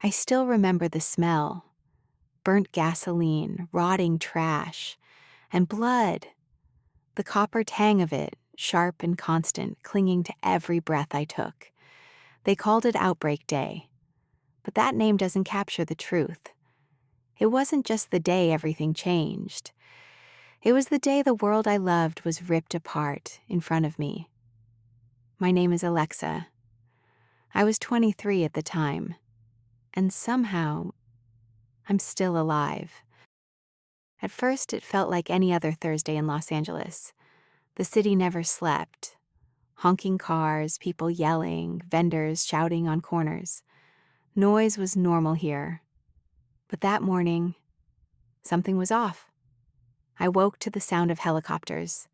I still remember the smell: burnt gasoline, rotting trash, and blood. The copper tang of it, sharp and constant, clinging to every breath I took. They called it Outbreak Day, but that name doesn't capture the truth. It wasn't just the day everything changed. It was the day the world I loved was ripped apart in front of me. My name is Alexa. I was 23 at the time, and somehow I'm still alive. At first, it felt like any other Thursday in Los Angeles. The city never slept. Honking cars, people yelling, vendors shouting on corners. Noise was normal here. But that morning, something was off. I woke to the sound of helicopters.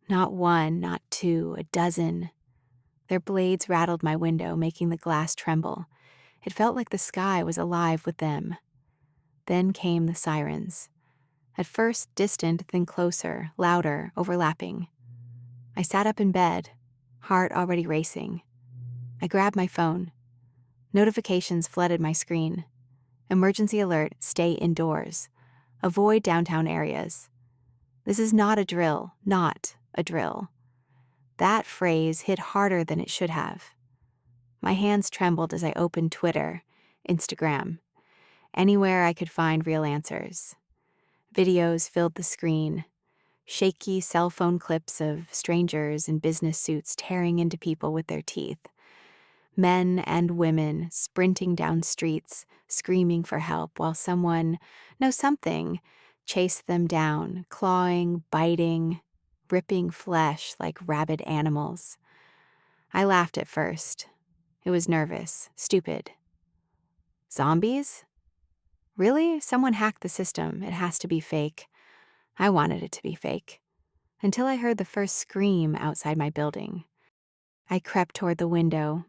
Not one, not two, a dozen. Their blades rattled my window, making the glass tremble. It felt like the sky was alive with them. Then came the sirens. At first distant, then closer, louder, overlapping. I sat up in bed, heart already racing. I grabbed my phone. Notifications flooded my screen. Emergency alert: stay indoors. Avoid downtown areas. This is not a drill, not a drill. That phrase hit harder than it should have. My hands trembled as I opened Twitter, Instagram, anywhere I could find real answers. Videos filled the screen, shaky cell phone clips of strangers in business suits tearing into people with their teeth. Men and women sprinting down streets, screaming for help while someone, no something, chased them down, clawing, biting, ripping flesh like rabid animals. I laughed at first. It was nervous, stupid. Zombies? Really? Someone hacked the system. It has to be fake. I wanted it to be fake. Until I heard the first scream outside my building. I crept toward the window,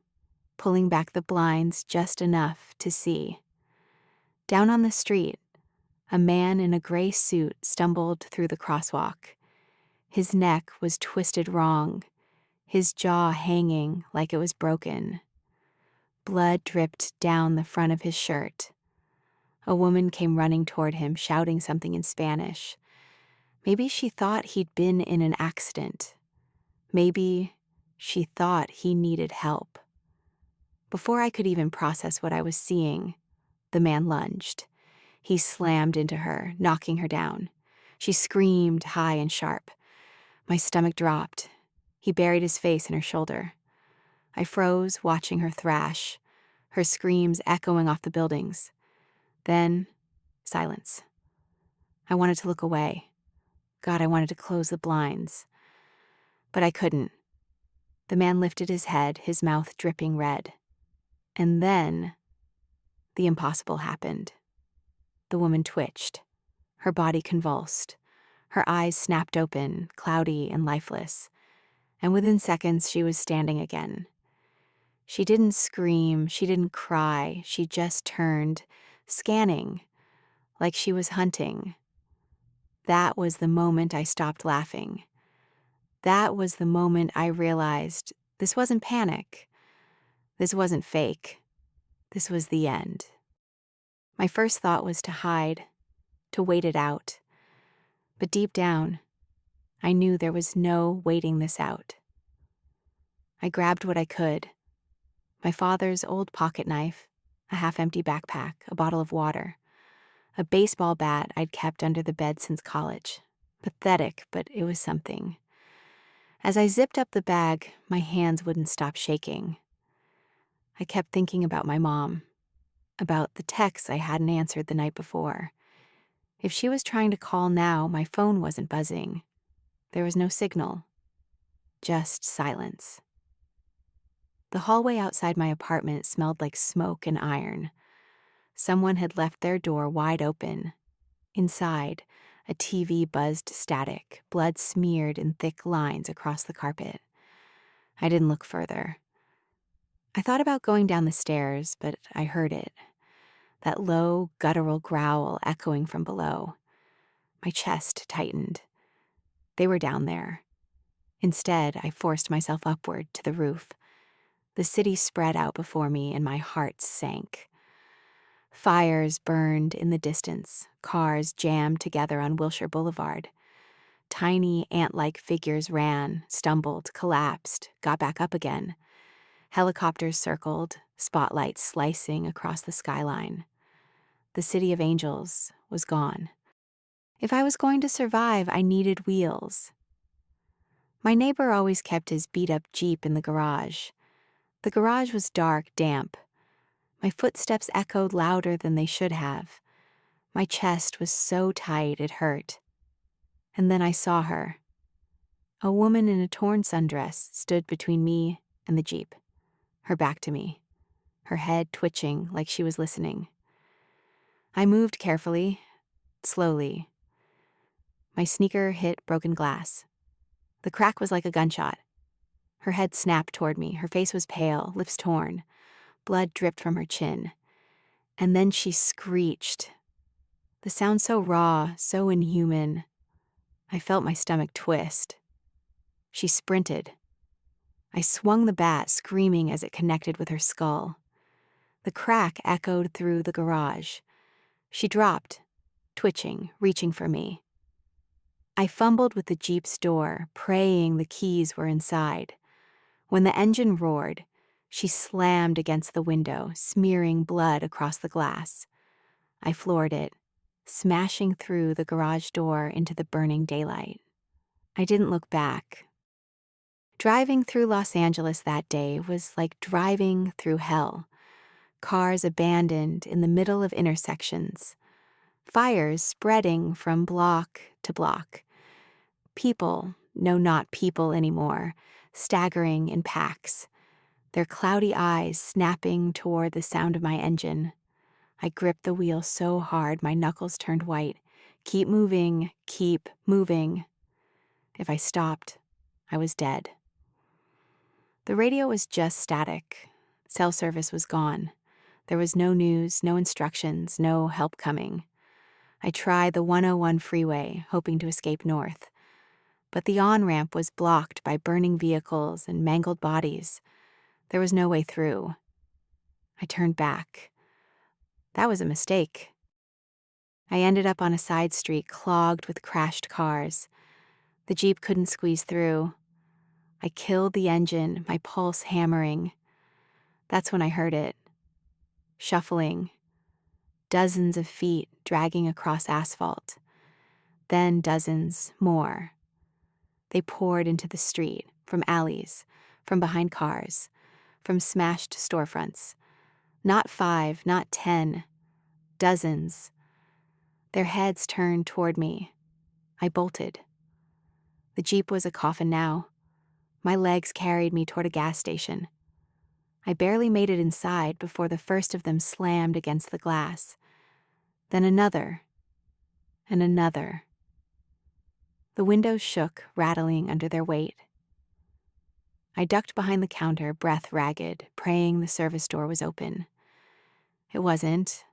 pulling back the blinds just enough to see. Down on the street, a man in a gray suit stumbled through the crosswalk. His neck was twisted wrong, his jaw hanging like it was broken. Blood dripped down the front of his shirt. A woman came running toward him, shouting something in Spanish. Maybe she thought he'd been in an accident. Maybe she thought he needed help. Before I could even process what I was seeing, the man lunged. He slammed into her, knocking her down. She screamed high and sharp. My stomach dropped. He buried his face in her shoulder. I froze, watching her thrash, her screams echoing off the buildings. Then, silence. I wanted to look away. God, I wanted to close the blinds. But I couldn't. The man lifted his head, his mouth dripping red. And then, the impossible happened. The woman twitched. Her body convulsed. Her eyes snapped open, cloudy and lifeless. And within seconds, she was standing again. She didn't scream, she didn't cry, she just turned, scanning, like she was hunting. That was the moment I stopped laughing. That was the moment I realized this wasn't panic. This wasn't fake. This was the end. My first thought was to hide, to wait it out. But deep down, I knew there was no waiting this out. I grabbed what I could. My father's old pocket knife, a half-empty backpack, a bottle of water, a baseball bat I'd kept under the bed since college. Pathetic, but it was something. As I zipped up the bag, my hands wouldn't stop shaking. I kept thinking about my mom, about the texts I hadn't answered the night before. If she was trying to call now, my phone wasn't buzzing. There was no signal, just silence. The hallway outside my apartment smelled like smoke and iron. Someone had left their door wide open. Inside, a TV buzzed static, blood smeared in thick lines across the carpet. I didn't look further. I thought about going down the stairs, but I heard it. That low, guttural growl echoing from below. My chest tightened. They were down there. Instead, I forced myself upward to the roof. The city spread out before me and my heart sank. Fires burned in the distance, cars jammed together on Wilshire Boulevard. Tiny ant-like figures ran, stumbled, collapsed, got back up again. Helicopters circled, spotlights slicing across the skyline. The city of angels was gone. If I was going to survive, I needed wheels. My neighbor always kept his beat-up Jeep in the garage. The garage was dark, damp. My footsteps echoed louder than they should have. My chest was so tight it hurt. And then I saw her. A woman in a torn sundress stood between me and the Jeep, her back to me, her head twitching like she was listening. I moved carefully, slowly. My sneaker hit broken glass. The crack was like a gunshot. Her head snapped toward me. Her face was pale, lips torn. Blood dripped from her chin. And then she screeched. The sound so raw, so inhuman. I felt my stomach twist. She sprinted. I swung the bat, screaming as it connected with her skull. The crack echoed through the garage. She dropped, twitching, reaching for me. I fumbled with the Jeep's door, praying the keys were inside. When the engine roared, she slammed against the window, smearing blood across the glass. I floored it, smashing through the garage door into the burning daylight. I didn't look back. Driving through Los Angeles that day was like driving through hell. Cars abandoned in the middle of intersections. Fires spreading from block to block. People, no, not people anymore, staggering in packs, their cloudy eyes snapping toward the sound of my engine. I gripped the wheel so hard my knuckles turned white. Keep moving, keep moving. If I stopped, I was dead. The radio was just static. Cell service was gone. There was no news, no instructions, no help coming. I tried the 101 freeway, hoping to escape north. But the on-ramp was blocked by burning vehicles and mangled bodies. There was no way through. I turned back. That was a mistake. I ended up on a side street clogged with crashed cars. The Jeep couldn't squeeze through. I killed the engine, my pulse hammering. That's when I heard it. Shuffling. Dozens of feet dragging across asphalt. Then dozens more. They poured into the street, from alleys, from behind cars, from smashed storefronts. Not 5, not 10. Dozens. Their heads turned toward me. I bolted. The Jeep was a coffin now. My legs carried me toward a gas station. I barely made it inside before the first of them slammed against the glass. Then another, and another. The windows shook, rattling under their weight. I ducked behind the counter, breath ragged, praying the service door was open. It wasn't.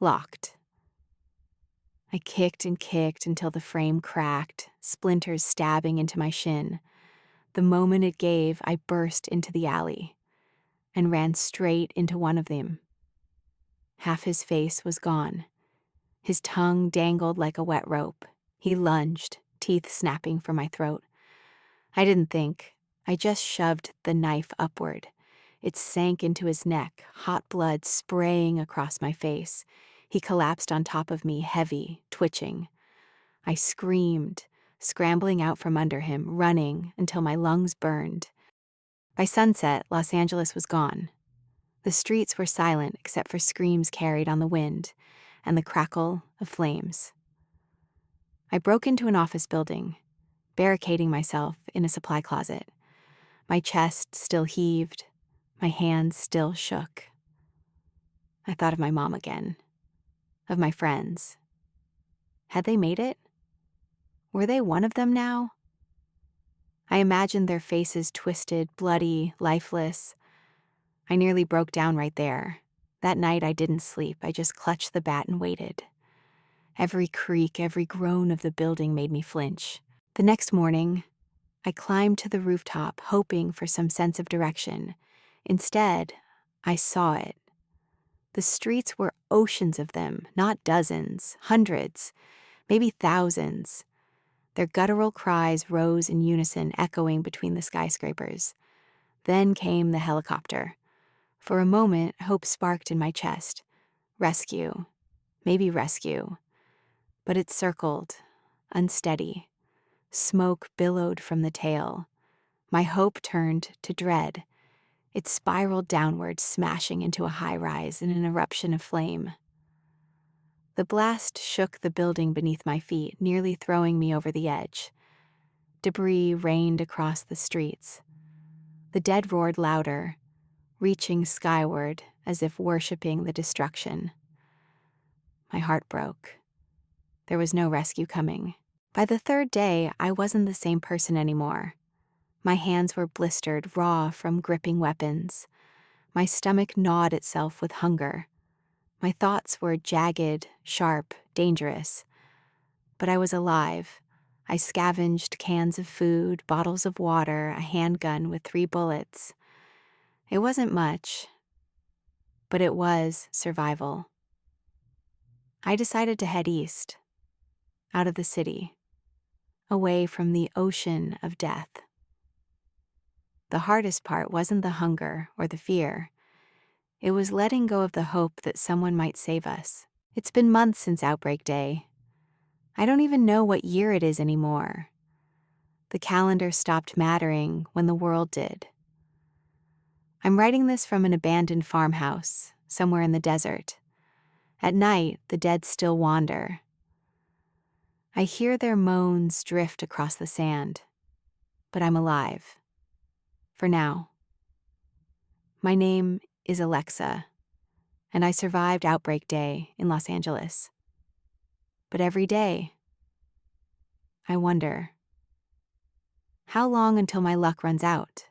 Locked. I kicked and kicked until the frame cracked, splinters stabbing into my shin. The moment it gave, I burst into the alley and ran straight into one of them. Half his face was gone. His tongue dangled like a wet rope. He lunged, teeth snapping from my throat. I didn't think. I just shoved the knife upward. It sank into his neck, hot blood spraying across my face. He collapsed on top of me, heavy, twitching. I screamed, scrambling out from under him, running until my lungs burned. By sunset, Los Angeles was gone. The streets were silent except for screams carried on the wind and the crackle of flames. I broke into an office building, barricading myself in a supply closet. My chest still heaved, my hands still shook. I thought of my mom again, of my friends. Had they made it? Were they one of them now? I imagined their faces twisted, bloody, lifeless. I nearly broke down right there. That night I didn't sleep. I just clutched the bat and waited. Every creak, every groan of the building made me flinch. The next morning, I climbed to the rooftop, hoping for some sense of direction. Instead, I saw it. The streets were oceans of them, not dozens, hundreds, maybe thousands. Their guttural cries rose in unison, echoing between the skyscrapers. Then came the helicopter. For a moment, hope sparked in my chest. Rescue. Maybe rescue. But it circled, unsteady. Smoke billowed from the tail. My hope turned to dread. It spiraled downward, smashing into a high-rise in an eruption of flame. The blast shook the building beneath my feet, nearly throwing me over the edge. Debris rained across the streets. The dead roared louder, reaching skyward as if worshipping the destruction. My heart broke. There was no rescue coming. By the third day, I wasn't the same person anymore. My hands were blistered, raw from gripping weapons. My stomach gnawed itself with hunger. My thoughts were jagged, sharp, dangerous. But I was alive. I scavenged cans of food, bottles of water, a handgun with 3 bullets. It wasn't much, but it was survival. I decided to head east, out of the city, away from the ocean of death. The hardest part wasn't the hunger or the fear. It was letting go of the hope that someone might save us. It's been months since Outbreak Day. I don't even know what year it is anymore. The calendar stopped mattering when the world did. I'm writing this from an abandoned farmhouse, somewhere in the desert. At night, the dead still wander. I hear their moans drift across the sand, but I'm alive. For now. My name is Alexa, and I survived Outbreak Day in Los Angeles. But every day, I wonder, how long until my luck runs out?